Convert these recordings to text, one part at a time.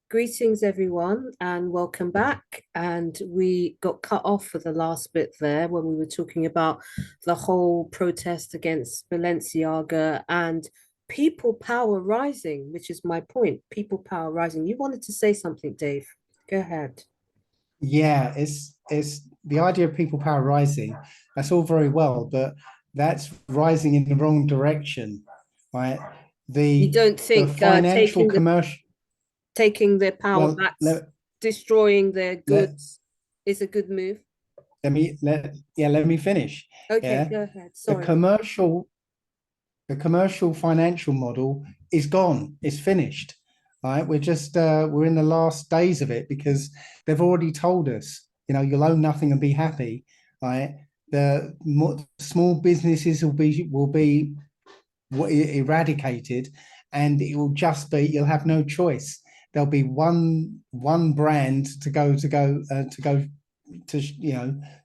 Greetings, everyone, and welcome back. And we got cut off for the last bit there when we were talking about the whole protest against Balenciaga and people power rising, which is my point. People power rising. You wanted to say something, Dave. Go ahead. Yeah, it's the idea of people power rising. That's all very well, but that's rising in the wrong direction, right? You The don't the think financial commercial. taking their power Well, back, destroying their goods is a good move? let me finish. Okay, Yeah, go ahead. the Sorry. commercial the commercial financial model is gone. It's finished. Right? We're in the last days of it because they've already told us, you'll own nothing and be happy. Right? The small businesses will be eradicated, and it will just be you'll have no choice. There'll be one brand to go to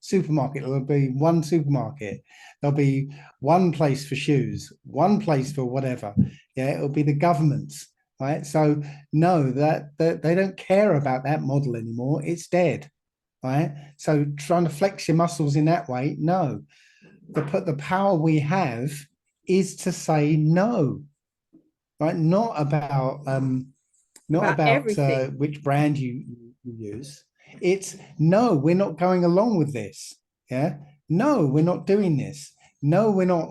supermarket. There'll be one supermarket. There'll be one place for shoes, one place for whatever. Yeah, it'll be the government's, right? So no, that they don't care about that model anymore. It's dead, right? So trying to flex your muscles in that way, no. The power we have is to say no, right? Not About about everything. which brand you use. It's no, we're not going along with this. Yeah, no, we're not doing this. No, we're not.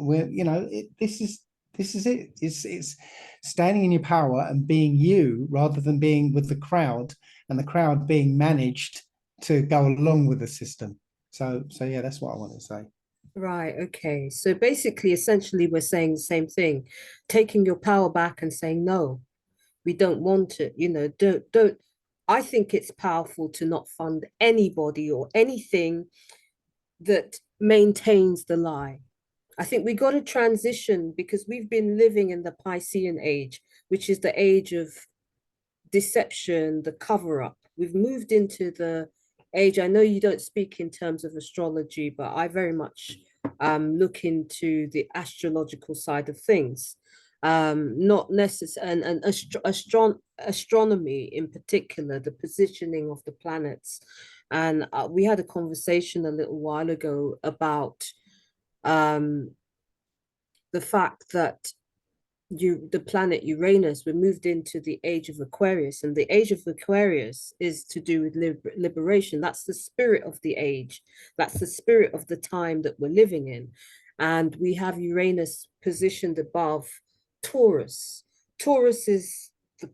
This is it. It's standing in your power and being you rather than being with the crowd, and the crowd being managed to go along with the system. So yeah, that's what I want to say. Right, okay. So basically, essentially, we're saying the same thing, taking your power back and saying, no, we don't want it. Don't. I think it's powerful to not fund anybody or anything that maintains the lie. I think we got to transition because we've been living in the Piscean age, which is the age of deception, the cover up. We've moved into the age. I know you don't speak in terms of astrology, but I very much look into the astrological side of things. Not necessarily, and astronomy in particular, the positioning of the planets. And we had a conversation a little while ago about um, the fact that the planet Uranus, we moved into the age of Aquarius, and the age of Aquarius is to do with liberation. That's the spirit of the age. That's the spirit of the time that we're living in. And we have Uranus positioned above Taurus. Taurus is the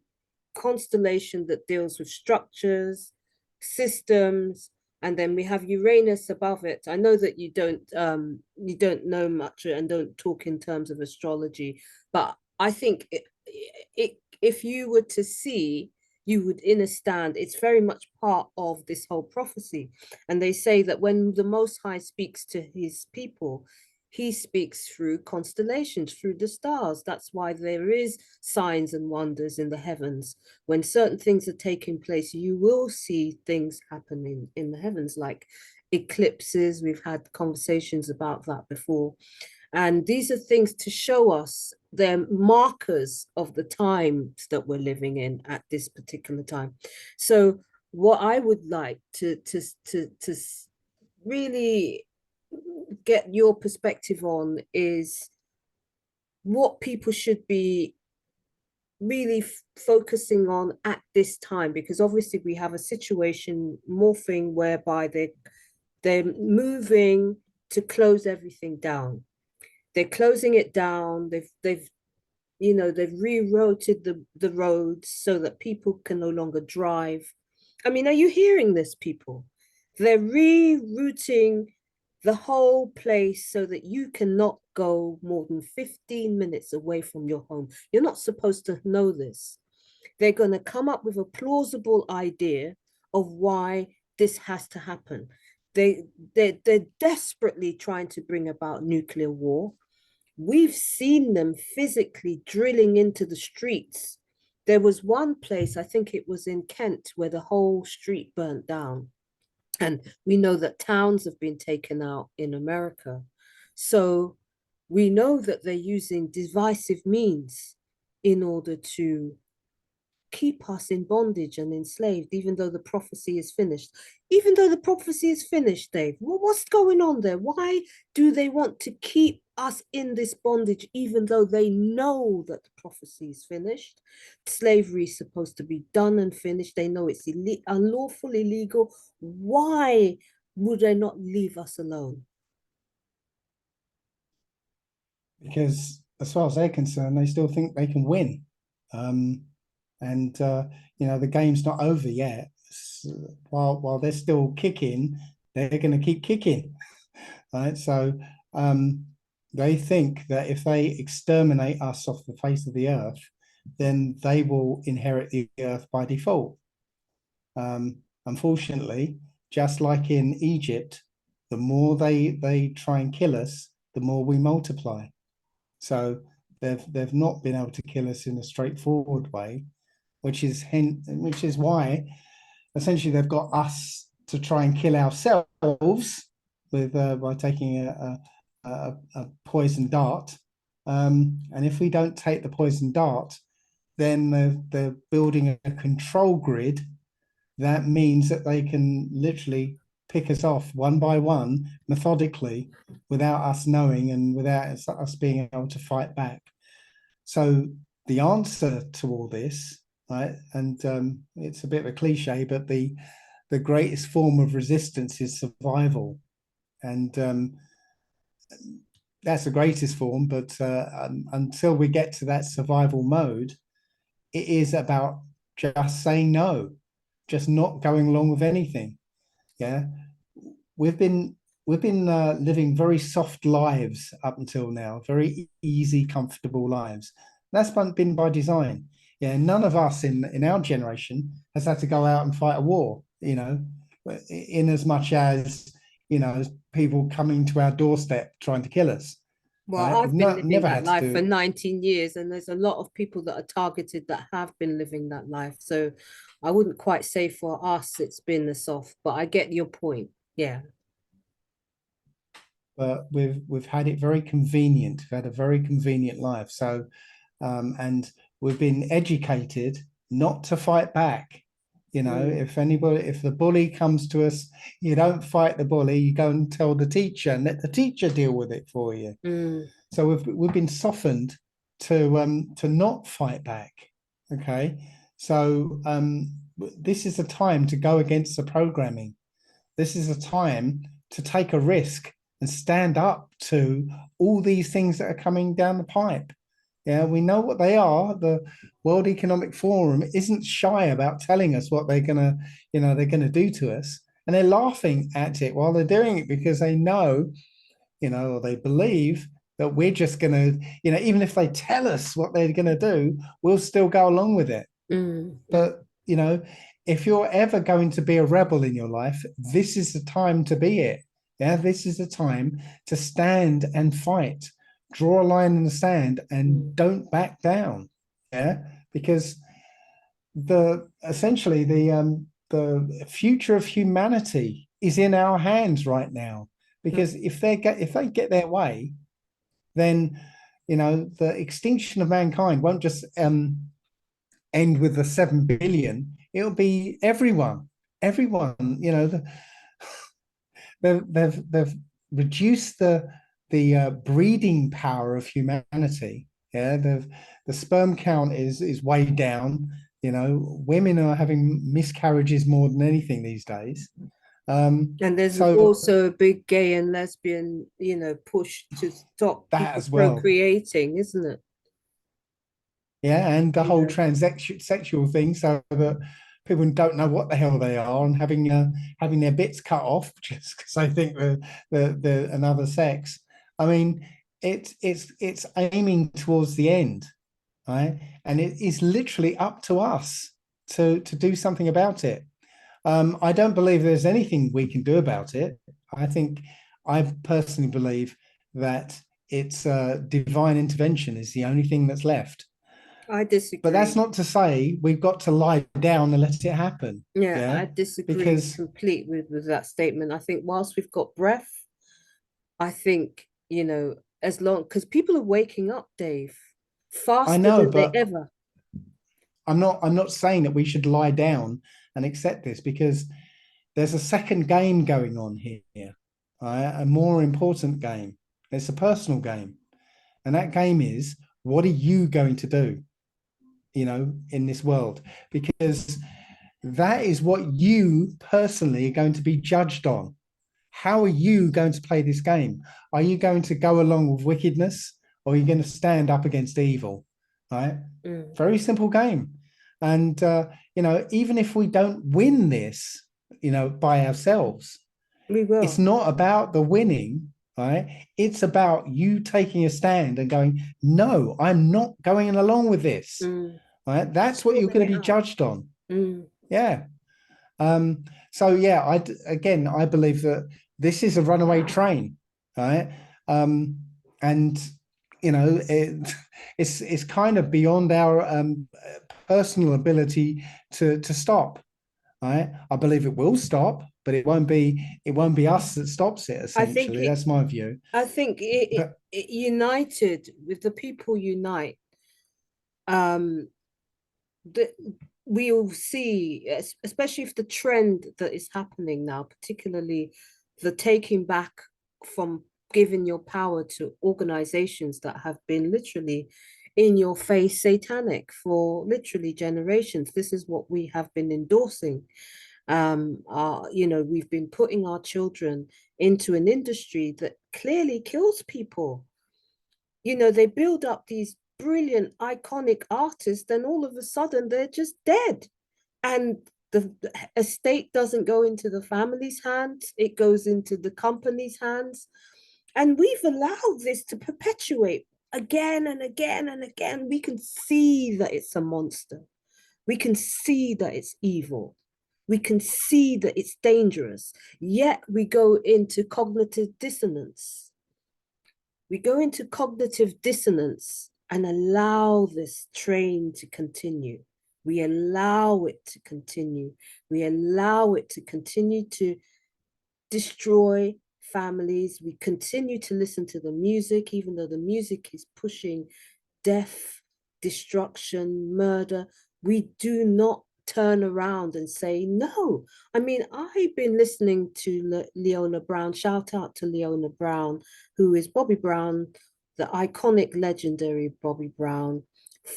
constellation that deals with structures, systems, and then we have Uranus above it. I know that you don't know much and don't talk in terms of astrology, but I think if you were to see, you would understand it's very much part of this whole prophecy. And they say that when the Most High speaks to his people, he speaks through constellations, through the stars. That's why there is signs and wonders in the heavens. When certain things are taking place, you will see things happening in the heavens, like eclipses. We've had conversations about that before. And these are things to show us they're markers of the times that we're living in at this particular time. So what I would like to really get your perspective on is what people should be really focusing on at this time, because obviously we have a situation morphing whereby they're moving to close everything down. They're closing it down. They've rerouted the roads so that people can no longer drive. I mean, are you hearing this, people? They're rerouting the whole place so that you cannot go more than 15 minutes away from your home. You're not supposed to know this. They're going to come up with a plausible idea of why this has to happen. They're desperately trying to bring about nuclear war. We've seen them physically drilling into the streets. There was one place, I think it was in Kent, where the whole street burnt down. And we know that towns have been taken out in America. So we know that they're using divisive means in order to keep us in bondage and enslaved, even though the prophecy is finished. Even though the prophecy is finished, Dave, what's going on there? Why do they want to keep us in this bondage, even though they know that the prophecy is finished? Slavery is supposed to be done and finished. They know it's unlawful, illegal. Why would they not leave us alone? Because as far as they're concerned, they still think they can win. Um, and the game's not over yet. While they're still kicking, they're going to keep kicking, right? So they think that if they exterminate us off the face of the earth, then they will inherit the earth by default. Unfortunately, just like in Egypt, the more they try and kill us, the more we multiply. So they've not been able to kill us in a straightforward way, which is why essentially they've got us to try and kill ourselves with by taking a poison dart. And if we don't take the poison dart, then they're building a control grid. That means that they can literally pick us off one by one, methodically, without us knowing and without us being able to fight back. So the answer to all this, right, and it's a bit of a cliche, but the greatest form of resistance is survival, and that's the greatest form. But until we get to that survival mode, it is about just saying no, just not going along with anything. Yeah, we've been living very soft lives up until now, very easy, comfortable lives. That's been by design. Yeah, none of us in our generation has had to go out and fight a war. In as much as people coming to our doorstep trying to kill us. Well, Right? I've been living Never that had to life do for it. 19 years, and there's a lot of people that are targeted that have been living that life. So I wouldn't quite say for us it's been the soft, but I get your point. Yeah. But we've had it very convenient. We've had a very convenient life. So and we've been educated not to fight back. If the bully comes to us, you don't fight the bully. You go and tell the teacher, and let the teacher deal with it for you. Mm. So we've been softened to not fight back. Okay, so this is a time to go against the programming. This is a time to take a risk and stand up to all these things that are coming down the pipe. Yeah, we know what they are. The World Economic Forum isn't shy about telling us what they're gonna do to us, and they're laughing at it while they're doing it because they know, or they believe that we're just gonna, even if they tell us what they're gonna do, we'll still go along with it. Mm. But if you're ever going to be a rebel in your life, this is the time to be it. Yeah, this is the time to stand and fight. Draw a line in the sand and don't back down. Yeah, because essentially the future of humanity is in our hands right now. Because if they get their way, then the extinction of mankind won't just end with the 7 billion. It'll be everyone. They've reduced the breeding power of humanity. Yeah, the sperm count is way down. Women are having miscarriages more than anything these days. And there's So also a big gay and lesbian, push to stop that people as well. procreating, isn't it? Yeah, and the whole Yeah. transsexual thing, so that people don't know what the hell they are and having their bits cut off just because they think they're another sex. I mean, it's aiming towards the end, right? And it is literally up to us to do something about it. I don't believe there's anything we can do about it. I personally believe that it's divine intervention is the only thing that's left. I But that's disagree. not to say we've got to lie down and let it happen. Yeah, Yeah. I disagree Because complete with that statement. I think whilst we've got breath, I think, as long because people are waking up, Dave, I faster know, than they but ever. I'm not saying that we should lie down and accept this, because there's a second game going on here, right? A more important game. It's a personal game. And that game is, what are you going to do, in this world? Because that is what you personally are going to be judged on. How are you going to play this game? Are you going to go along with wickedness, or are you going to stand up against evil? Right? Very simple game. And, even if we don't win this, by ourselves, We it's will. not about the winning, right? It's about you taking a stand and going, no, I'm not going along with this. Right? That's what you're Calling going to it be out. judged on. Yeah. So yeah, I believe that this is a runaway train, right? And it's kind of beyond our personal ability to stop. Right? I believe it will stop, but it won't be us that stops it. I think Essentially, it, that's my view. I think But it united with the people unite. Um, the, we'll see, especially if the trend that is happening now, particularly the taking back from giving your power to organizations that have been literally in your face satanic for literally generations. This is what we have been endorsing. We've been putting our children into an industry that clearly kills people. They build up these brilliant, iconic artists, then all of a sudden they're just dead. And the estate doesn't go into the family's hands, it goes into the company's hands. And we've allowed this to perpetuate again and again and again. We can see that it's a monster. We can see that it's evil. We can see that it's dangerous. Yet we go into cognitive dissonance. We go into cognitive dissonance and allow this train to continue. We allow it to continue. We allow it to continue to destroy families. We continue to listen to the music, even though the music is pushing death, destruction, murder. We do not turn around and say no. I mean, I've been listening to Leona Brown. Shout out to Leona Brown, who is Bobby Brown, the iconic, legendary Bobby Brown,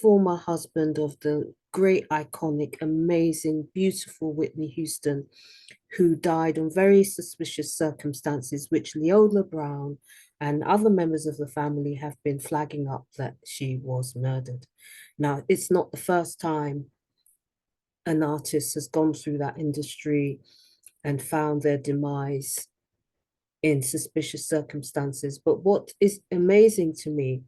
former husband of the great, iconic, amazing, beautiful Whitney Houston, who died on very suspicious circumstances, which Leona Brown and other members of the family have been flagging up that she was murdered. Now, it's not the first time an artist has gone through that industry and found their demise in suspicious circumstances. But what is amazing to me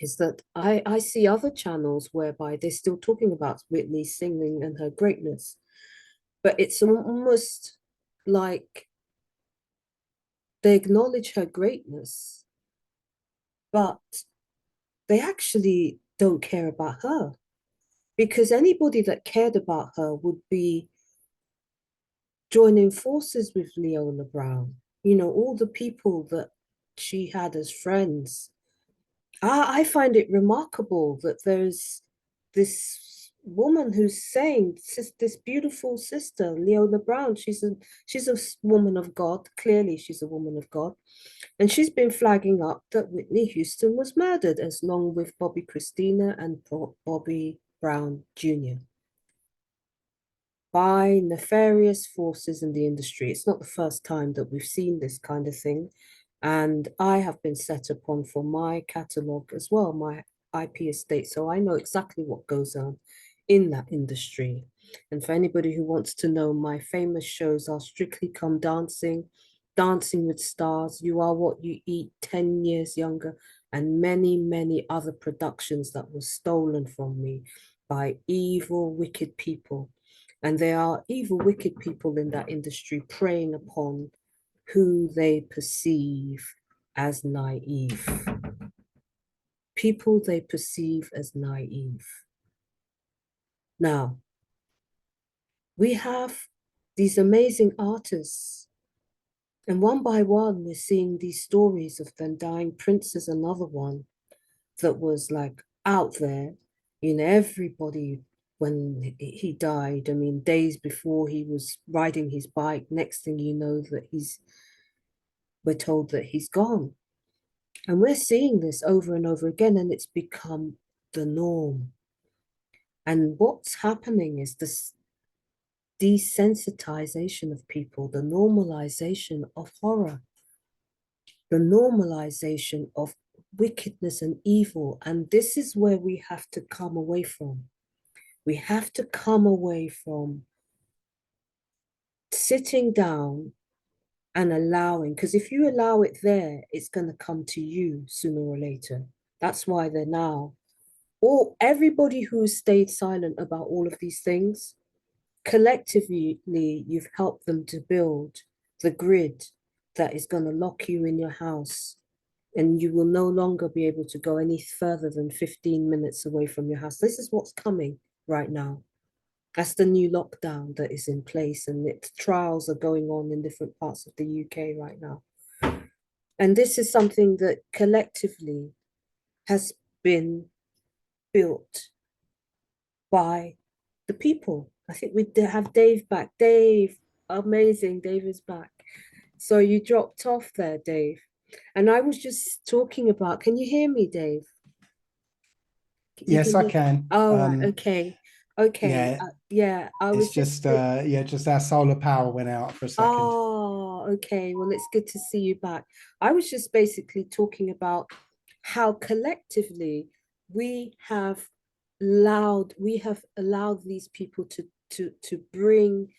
is that I see other channels whereby they're still talking about Whitney singing and her greatness, but it's almost like they acknowledge her greatness, but they actually don't care about her, because anybody that cared about her would be joining forces with Leona Brown. All the people that she had as friends. I find it remarkable that there's this woman who's saying, this beautiful sister, Leona Brown. She's a woman of God. Clearly, she's a woman of God. And she's been flagging up that Whitney Houston was murdered, as long with Bobby Christina and Bobby Brown Jr. by nefarious forces in the industry. It's not the first time that we've seen this kind of thing. And I have been set upon for my catalogue as well, my IP estate. So I know exactly what goes on in that industry. And for anybody who wants to know, my famous shows are Strictly Come Dancing, Dancing with Stars, You Are What You Eat, 10 Years Younger, and many, many other productions that were stolen from me by evil, wicked people. And there are evil, wicked people in that industry preying upon who they perceive as naive. People they perceive as naive. Now, we have these amazing artists, and one by one, we're seeing these stories of them dying. Prince is another one that was like out there. Everybody when he died. I mean, days before he was riding his bike, next thing you know that we're told that he's gone. And we're seeing this over and over again, and it's become the norm. And what's happening is this desensitization of people, the normalization of horror, the normalization of wickedness and evil. And this is where we have to come away from. We have to come away from sitting down and allowing, because if you allow it there, it's going to come to you sooner or later. That's why they're now, all everybody who's stayed silent about all of these things, collectively, you've helped them to build the grid that is going to lock you in your house. And you will no longer be able to go any further than 15 minutes away from your house. This is what's coming right now. That's the new lockdown that is in place, and its trials are going on in different parts of the UK right now. And this is something that collectively has been built by the people. I think we have Dave back. Dave, amazing. Dave is back. So you dropped off there, Dave. And I was just talking about, can you hear me, Dave? You Yes, can I hear. can. All right, okay. Okay. Yeah, Yeah, I it's was just just yeah, just our solar power went out for a second. Oh, okay. Well, it's good to see you back. I was just basically talking about how collectively we have allowed these people to bring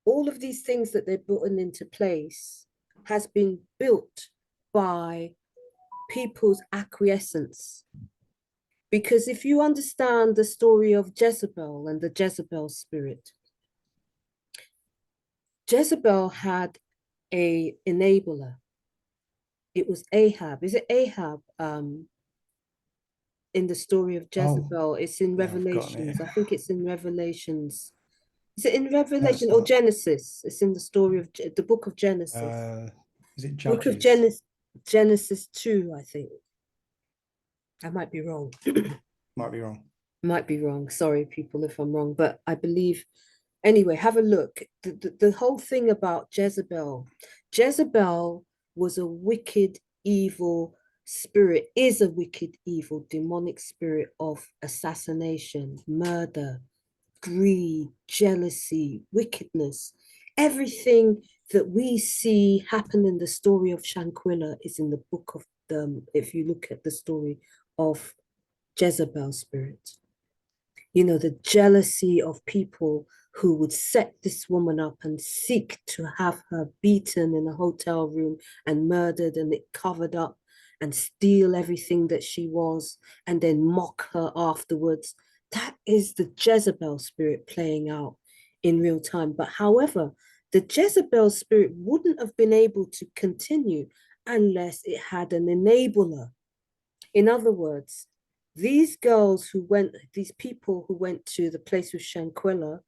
all of these things that they're putting into place has been built by people's acquiescence. Because if you understand the story of Jezebel and the Jezebel spirit, Jezebel had a enabler. It was Ahab. Is it Ahab? In the story of Oh, Jezebel, it's in now I've gotten it. Revelations. I think it's in Revelations. Is it in No, Revelation it's or not. Genesis? It's in the story of the book of Genesis. Uh, is it Book of Judges? Genesis 2, I think. I might be wrong. Might be wrong. Might be wrong. Sorry, people, if I'm wrong, but I believe. Anyway, have a look. The whole thing about Jezebel. Jezebel was a wicked, evil spirit, is a wicked, evil, demonic spirit of assassination, murder, greed, jealousy, wickedness. Everything that we see happen in the story of Shanquilla is in the book of them. If you look at the story of Jezebel spirit, you know, the jealousy of people who would set this woman up and seek to have her beaten in a hotel room and murdered and it covered up and steal everything that she was and then mock her afterwards. That is the Jezebel spirit playing out in real time. But however, the Jezebel spirit wouldn't have been able to continue unless it had an enabler. In other words, these people who went to the place with Shanquella,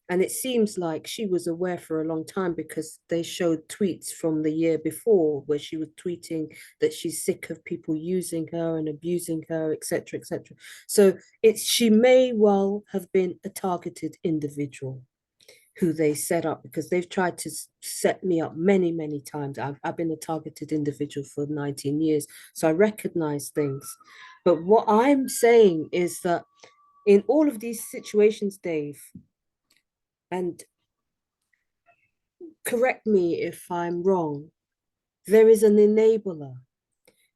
and it seems like she was aware for a long time because they showed tweets from the year before where she was tweeting that she's sick of people using her and abusing her, etc., etc. So she may well have been a targeted individual who they set up because they've tried to set me up many, many times. I've been a targeted individual for 19 years, so I recognize things. But what I'm saying is that in all of these situations, Dave, and correct me if I'm wrong, there is an enabler.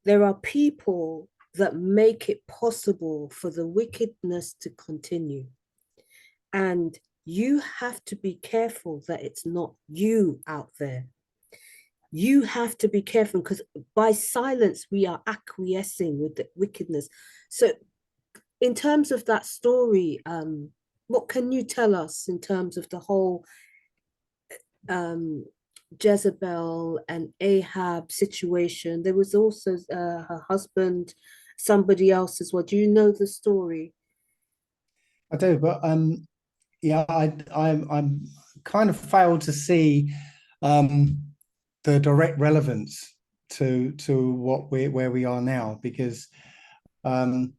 There are people that make it possible for the wickedness to continue. And you have to be careful that it's not you out there. You have to be careful because by silence, we are acquiescing with the wickedness. So, in terms of that story, what can you tell us in terms of the whole um, Jezebel and Ahab situation? There was also her husband, somebody else as well. Do you know the story? I do, but yeah, I'm kind of failed to see um the direct relevance to what we where we are now because um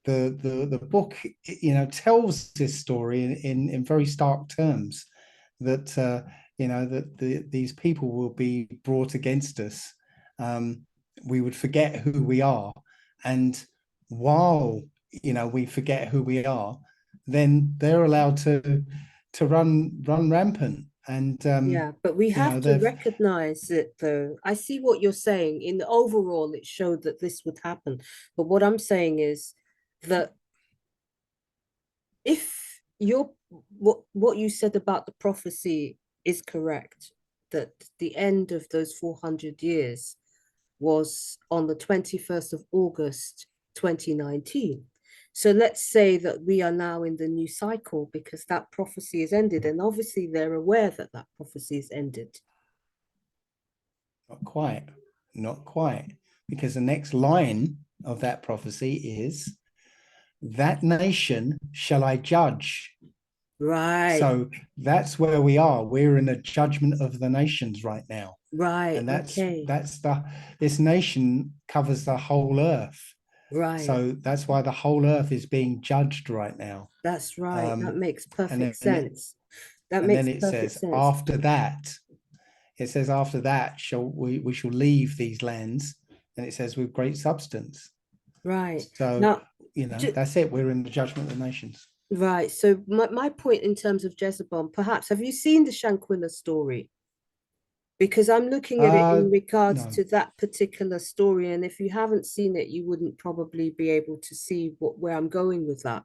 the book, tells this story in very stark terms, that these people will be brought against us. We would forget who we are, and while we forget who we are, then they're allowed to run rampant. And Yeah, but we have to they've recognize it though. I see what you're saying. In the overall, it showed that this would happen. But what I'm saying is that if you're what you said about the prophecy is correct, that the end of those 400 years was on the 21st of August 2019. So let's say that we are now in the new cycle because that prophecy is ended, and obviously they're aware that that prophecy is ended. Not quite, not quite, because the next line of that prophecy is, that nation shall I judge. Right, So that's where we are. We're in a judgment of the nations right now. right, And okay, this nation covers the whole earth. right. So that's why the whole earth is being judged right now. That's right. That Um, makes and perfect then sense. That and then makes it perfect says sense. after that, shall we shall leave these lands, and it says with great substance. Right. So, Now, that's it. We're in the judgment of the nations. right. So my point in terms of Jezebel, perhaps, have you seen the Shanquilla story? Because I'm looking at it in regards No. to that particular story. And if you haven't seen it, you wouldn't probably be able to see where I'm going with that.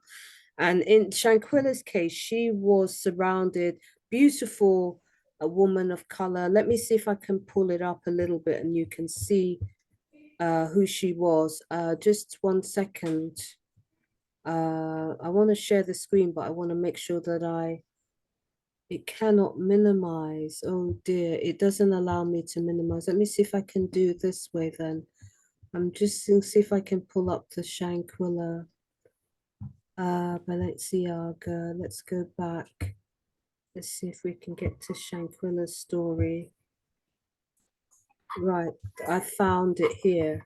And in Shanquilla's case, she was surrounded, beautiful, a woman of color. Let me see if I can pull it up a little bit and you can see who she was. Just 1 second. I want to share the screen, but I want to make sure that it cannot minimize. Oh dear, it doesn't allow me to minimize. Let me see if I can do it this way then. I'm just going to see if I can pull up the Shanquilla. Balenciaga. Let's go back. Let's see if we can get to Shanquilla's story. Right, I found it here.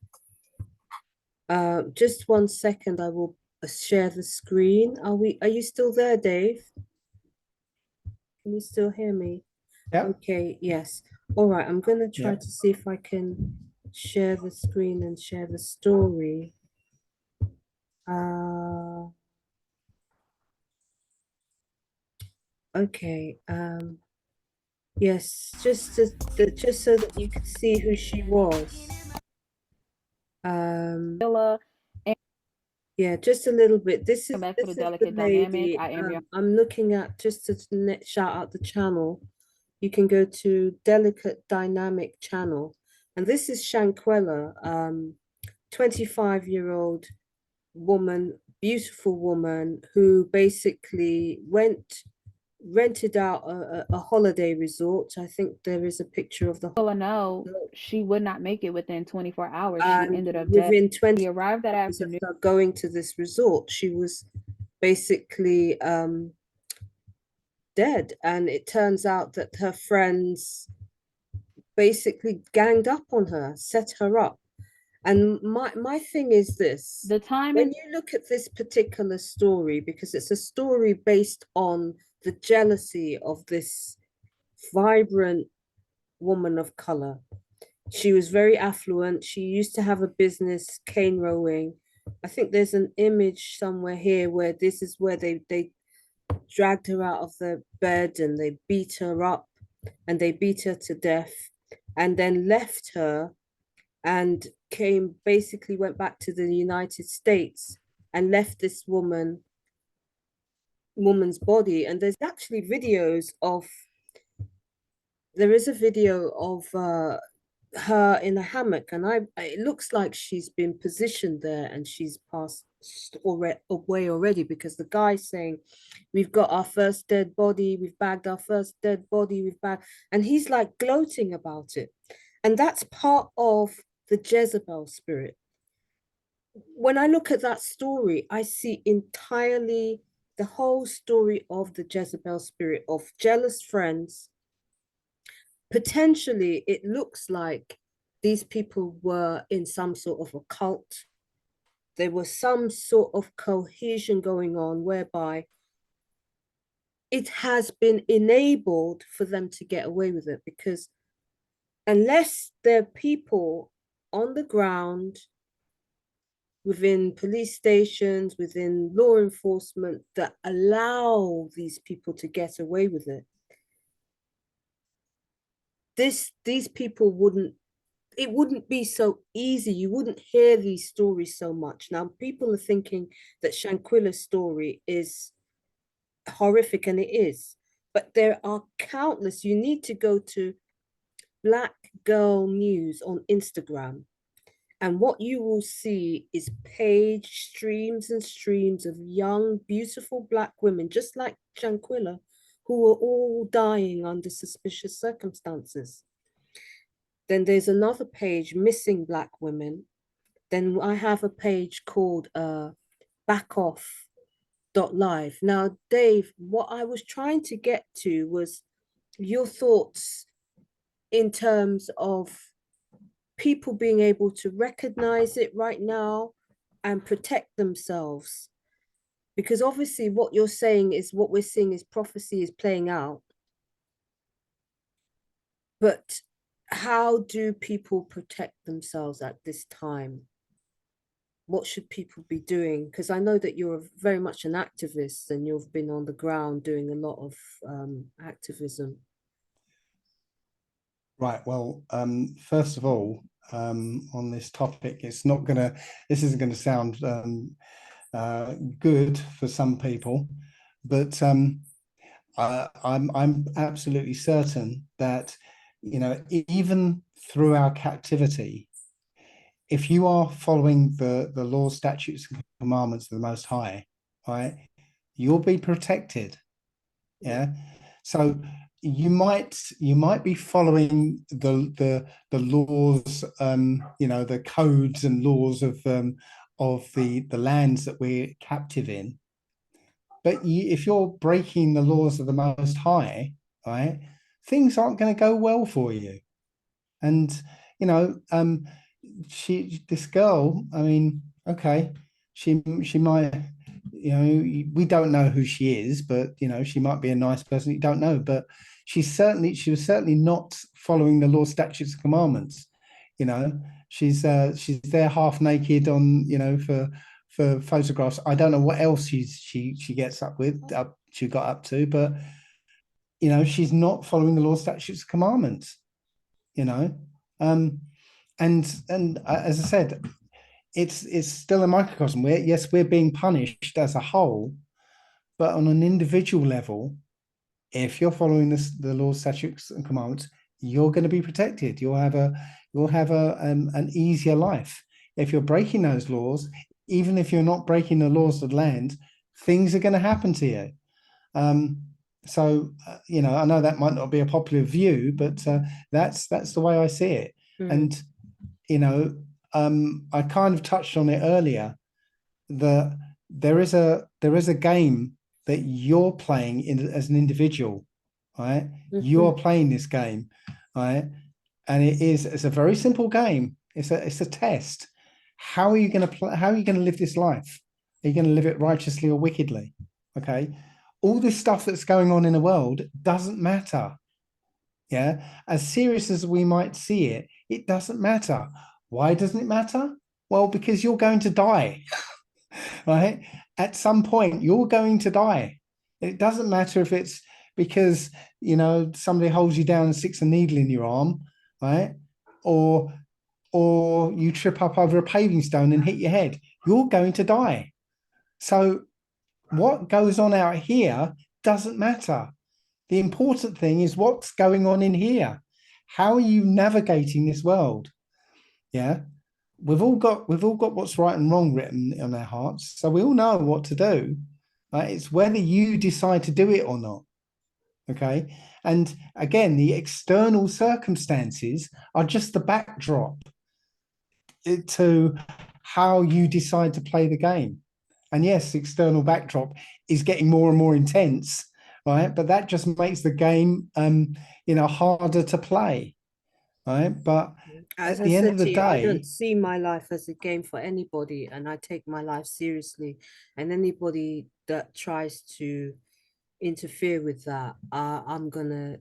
Just 1 second, I will share the screen. Are you still there, Dave? Can you still hear me? Yep. Okay, yes. All right, I'm gonna try Yep. to see if I can share the screen and share the story. Uh, okay. Yes, just so that you could see who she was. Villa and Yeah, just a little bit. come back for the This is the delicate dynamic. lady. I am your I'm looking at, just to shout out the channel. You can go to Delicate Dynamic channel, and this is Shanquella, 25-year-old woman, beautiful woman who basically rented out a holiday resort. I think there is a picture of the all I know, resort. she would not make it within 24 hours. She And ended up dead. within She 20 arrived that hours of afternoon. her going to this resort, she was basically dead. And it turns out that her friends basically ganged up on her, set her up. And my thing is this: The timing when you look at this particular story, because it's a story based on the jealousy of this vibrant woman of color. She was very affluent. She used to have a business, cane rowing. I think there's an image somewhere here where this is where they dragged her out of the bed and they beat her up and they beat her to death and then left her and basically went back to the United States and left this woman's body. And there's actually there is a video of her in a hammock, and it looks like she's been positioned there and she's passed away already, because the guy's saying, we've got our first dead body, we've bagged our first dead body, we've bagged, and he's like gloating about it. And that's part of the Jezebel spirit. When I look at that story, I see entirely the whole story of the Jezebel spirit of jealous friends. Potentially, it looks like these people were in some sort of a cult. there was some sort of cohesion going on whereby it has been enabled for them to get away with it, because unless there are people on the ground within police stations, within law enforcement that allow these people to get away with it, these people it wouldn't be so easy. You wouldn't hear these stories so much. Now, people are thinking that Shanquilla's story is horrific, and it is. But there are countless. You need to go to Black Girl News on Instagram. And what you will see is page streams and streams of young, beautiful Black women, just like Shanquilla, who are all dying under suspicious circumstances. Then there's another page, Missing Black Women. Then I have a page called BACKOFF.live. Now, Dave, what I was trying to get to was your thoughts in terms of people being able to recognize it right now and protect themselves. Because obviously what you're saying is what we're seeing is prophecy is playing out. But how do people protect themselves at this time? What should people be doing? Because I know that you're very much an activist and you've been on the ground doing a lot of activism. Right. Well, first of all, on this topic, this isn't gonna sound good for some people, but I'm absolutely certain that, you know, even through our captivity, if you are following the laws, statutes, and commandments of the Most High, right, you'll be protected. Yeah. So you might be following the laws, you know, the codes and laws of the lands that we're captive in. But if you're breaking the laws of the Most High, right, things aren't going to go well for you. And you know, this girl, I mean, okay, she might, you know, we don't know who she is, but you know, she might be a nice person. You don't know, but she was certainly not following the law, statutes, and commandments. You know, she's there half naked on, you know, for photographs. I don't know what else she gets up with, she got up to, but you know, she's not following the law, statutes, and commandments. You know, and as I said, it's still a microcosm. We're being punished as a whole, but on an individual level, if you're following the laws, statutes, and commandments, you're going to be protected. You'll have an easier life. If you're breaking those laws, even if you're not breaking the laws of the land, things are going to happen to you. So you know, I know that might not be a popular view, but that's the way I see it. And you know, I kind of touched on it earlier, that there is a game that you're playing as an individual, right? You're playing this game, right? And it's a very simple game. It's a test. How are you going to play? How are you going to live this life? Are you going to live it righteously or wickedly? Okay. All this stuff that's going on in the world doesn't matter. Yeah. As serious as we might see it, it doesn't matter. Why doesn't it matter? Well, because you're going to die, right? At some point, you're going to die. It doesn't matter if it's because, you know, somebody holds you down and sticks a needle in your arm, right? Or you trip up over a paving stone and hit your head. You're going to die. So what goes on out here doesn't matter. The important thing is what's going on in here. How are you navigating this world? Yeah. We've all got what's right and wrong written on our hearts. So we all know what to do. Right? It's whether you decide to do it or not. Okay. And again, the external circumstances are just the backdrop to how you decide to play the game. And yes, the external backdrop is getting more and more intense, right? But that just makes the game, you know, harder to play. right? But As at I the end said of the to you, I day, don't see my life as a game for anybody, and I take my life seriously. And anybody that tries to interfere with that, I'm gonna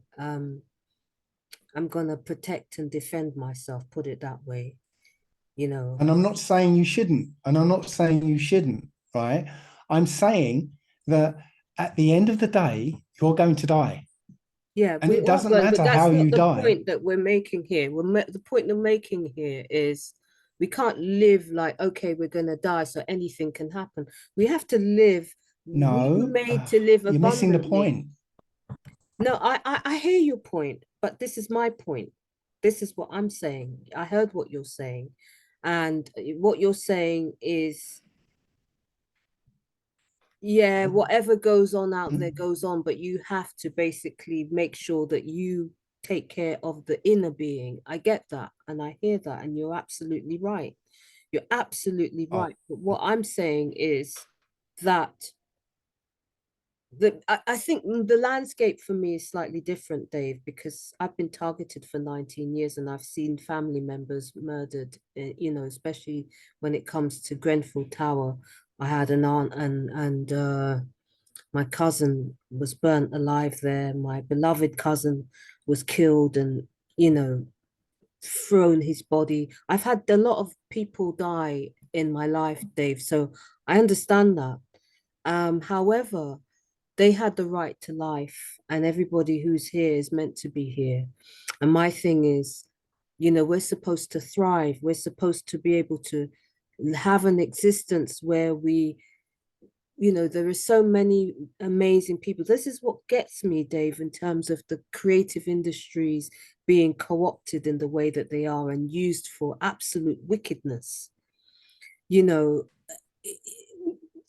protect and defend myself, put it that way, you know. and I'm not saying you shouldn't, and I'm not saying you shouldn't, right? I'm saying that at the end of the day, you're going to die. Yeah, And it doesn't but matter how that's not you the die. point that we're making here. The point we're making here is we can't live like, okay, we're gonna die, so anything can happen. We have to live. We were No, made to live you're missing the abundantly. point. No, I hear your point, but this is my point. This is what I'm saying. I heard what you're saying, and what you're saying is, yeah, whatever goes on out there goes on, but you have to basically make sure that you take care of the inner being. I get that, and I hear that, and you're absolutely right. You're absolutely Oh, right. But what I'm saying is that I think the landscape for me is slightly different, Dave, because I've been targeted for 19 years and I've seen family members murdered, you know, especially when it comes to Grenfell Tower. I had an aunt and my cousin was burnt alive there. My beloved cousin was killed and, you know, thrown his body. I've had a lot of people die in my life, Dave, so I understand that. However, they had the right to life, and everybody who's here is meant to be here. And my thing is, you know, we're supposed to thrive. We're supposed to be able to have an existence where we, you know, there are so many amazing people. This is what gets me, Dave, in terms of the creative industries being co-opted in the way that they are and used for absolute wickedness. You know,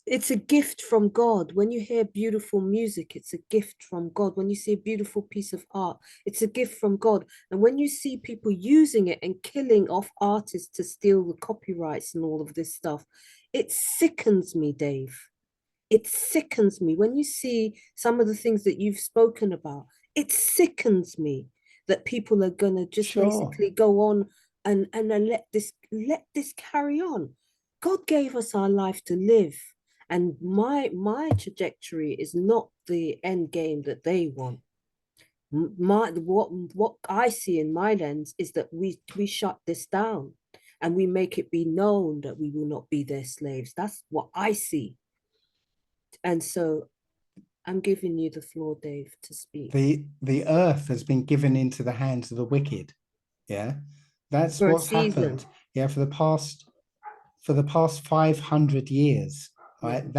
it's a gift from God. When you hear beautiful music, it's a gift from God. When you see a beautiful piece of art, it's a gift from God. And when you see people using it and killing off artists to steal the copyrights and all of this stuff, it sickens me, Dave. It sickens me. When you see some of the things that you've spoken about, it sickens me that people are gonna just sure. basically go on and then let this carry on. God gave us our life to live, and my trajectory is not the end game that they want. My what I see in my lens is that we shut this down and we make it be known that we will not be their slaves. That's what I see. And so I'm giving you the floor, Dave, to speak. The earth has been given into the hands of the wicked. Yeah. That's For a what's season. happened. Yeah, for the past 500 years, Yeah. right?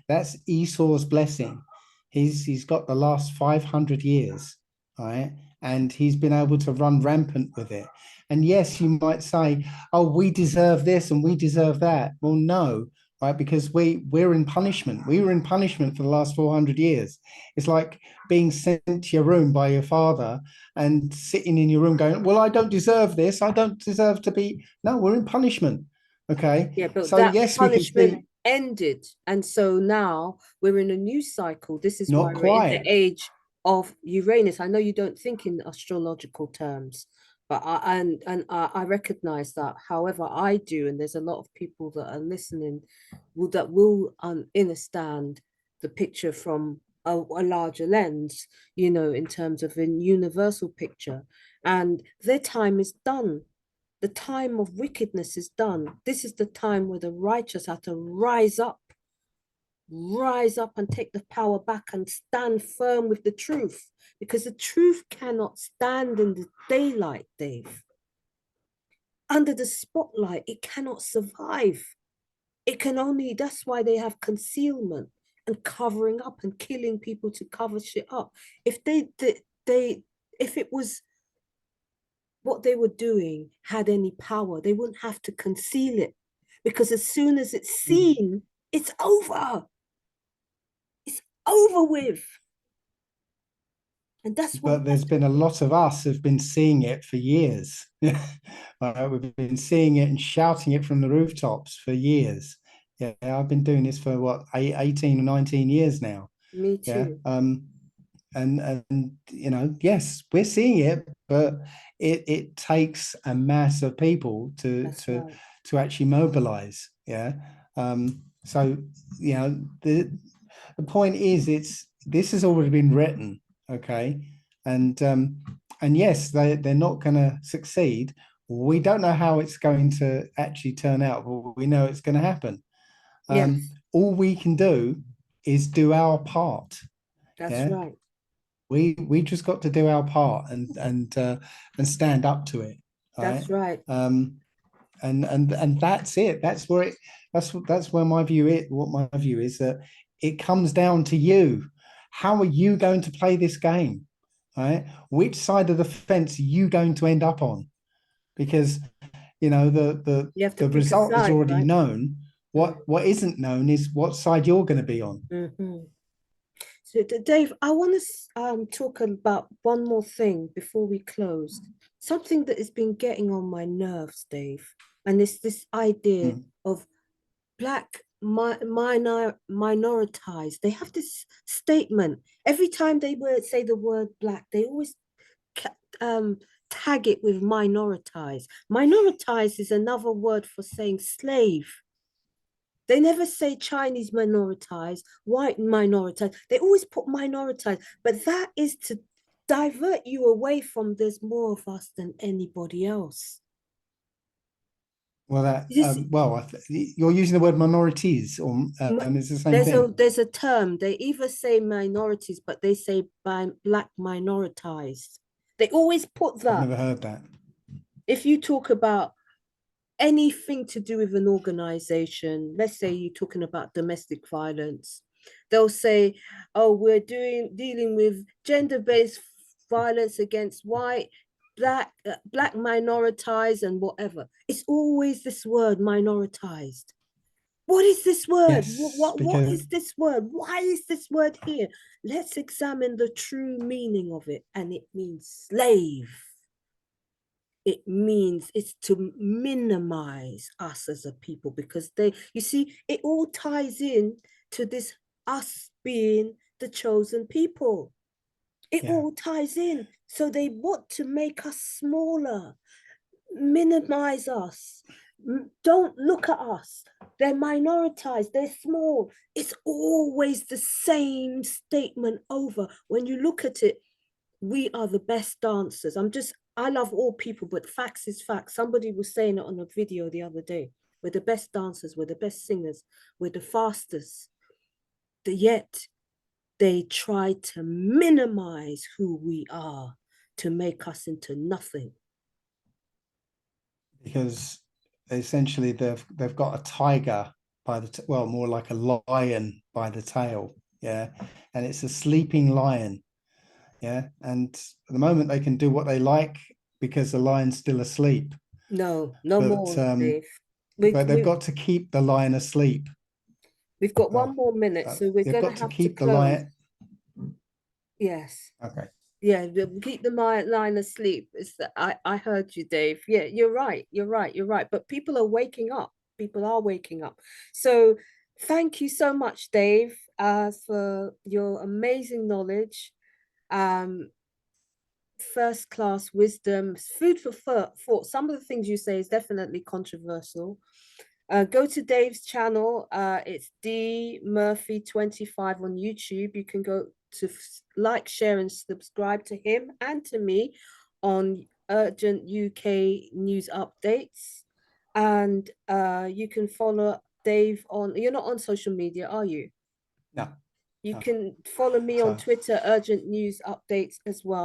That's Esau's blessing. He's got the last 500 years, right? And he's been able to run rampant with it. And yes, you might say, oh, we deserve this and we deserve that. Well, no, right? Because we're in punishment. We were in punishment for the last 400 years. It's like being sent to your room by your father and sitting in your room going, well, I don't deserve this. I don't deserve to be. No, we're in punishment. Okay. Yeah, but So that yes, we can punishment see, ended. And so now we're in a new cycle. This is why not we're in the quite. age of Uranus. I know you don't think in astrological terms, but I recognize that. However, I do, and there's a lot of people that are listening that will understand the picture from a larger lens, you know, in terms of a universal picture. And their time is done. The time of wickedness is done. This is the time where the righteous have to rise up and take the power back and stand firm with the truth, because the truth cannot stand in the daylight, Dave. Under the spotlight, it cannot survive. It can only, that's why they have concealment and covering up and killing people to cover shit up. If if it was what they were doing had any power, they wouldn't have to conceal it, because as soon as it's seen, it's over. It's over with. And that's what But there's been a lot of us who've been seeing it for years. We've been seeing it and shouting it from the rooftops for years. Yeah, I've been doing this for what, 18 or 19 years now. me Yeah. too. and you know, yes, we're seeing it, but it takes a mass of people That's right. to actually mobilize. Yeah. So you know, the point is, this has already been written, okay, and yes, they're not going to succeed. We don't know how it's going to actually turn out, but we know it's going to happen. Yes, All we can do is do our part. that's Yeah, right. we just got to do our part and stand up to it. Right. That's right. And that's it. That's where my view is. What my view is, that it comes down to you. How are you going to play this game? Right? Which side of the fence are you going to end up on? Because you know You have to the pick a result is side, already right? known. What isn't known is what side you're going to be on. Mm-hmm. So, Dave, I want to talk about one more thing before we close. Something that has been getting on my nerves, Dave, and it's this idea Mm. of black minoritized. They have this statement every time they say the word black. They always um, tag it with minoritized. Minoritized is another word for saying slave. They never say Chinese minoritized, white minoritized. They always put minoritized, but that is to divert you away from there's more of us than anybody else. Well, that This, you're using the word minorities, or it's the same thing. there's a term. They either say minorities, but they say by black minoritized. They always put I've that. never heard that. If you talk about anything to do with an organization, let's say you're talking about domestic violence, they'll say, oh, we're dealing with gender-based violence against white, black minoritized and whatever. It's always this word minoritized. What is this word? Yes, What because is this word? Why is this word here? Let's examine the true meaning of it, and it means slave. It means it's to minimize us as a people, because you see, it all ties in to this us being the chosen people. It yeah, all ties in. So they want to make us smaller, minimize us. Don't look at us. They're minoritized, they're small. It's always the same statement over. When you look at it, we are the best dancers. I love all people, but facts is facts. Somebody was saying it on a video the other day. We're the best dancers, we're the best singers, we're the fastest. Yet they try to minimize who we are to make us into nothing. because essentially they've got a tiger by the well, more like a lion by the tail. Yeah, and it's a sleeping lion. Yeah, and at the moment they can do what they like because the lion's still asleep. No, no But more, Dave. We, they've we, got to keep the lion asleep. we've got one Oh, more minute, so we're they've going to got to have to keep the close. lion. Yes. Okay. Yeah, keep the line asleep. I heard you, Dave. Yeah, you're right. You're right. You're right. But people are waking up. People are waking up. So thank you so much, Dave, for your amazing knowledge, first class wisdom, food for thought. Some of the things you say is definitely controversial. Go to Dave's channel. It's D Murphy 25 on YouTube. You can go to like, share, and subscribe to him and to me on Urgent UK News Updates. And you can follow Dave on, you're not on social media, are you? No. You No. can follow me on So Twitter, Urgent News Updates as well.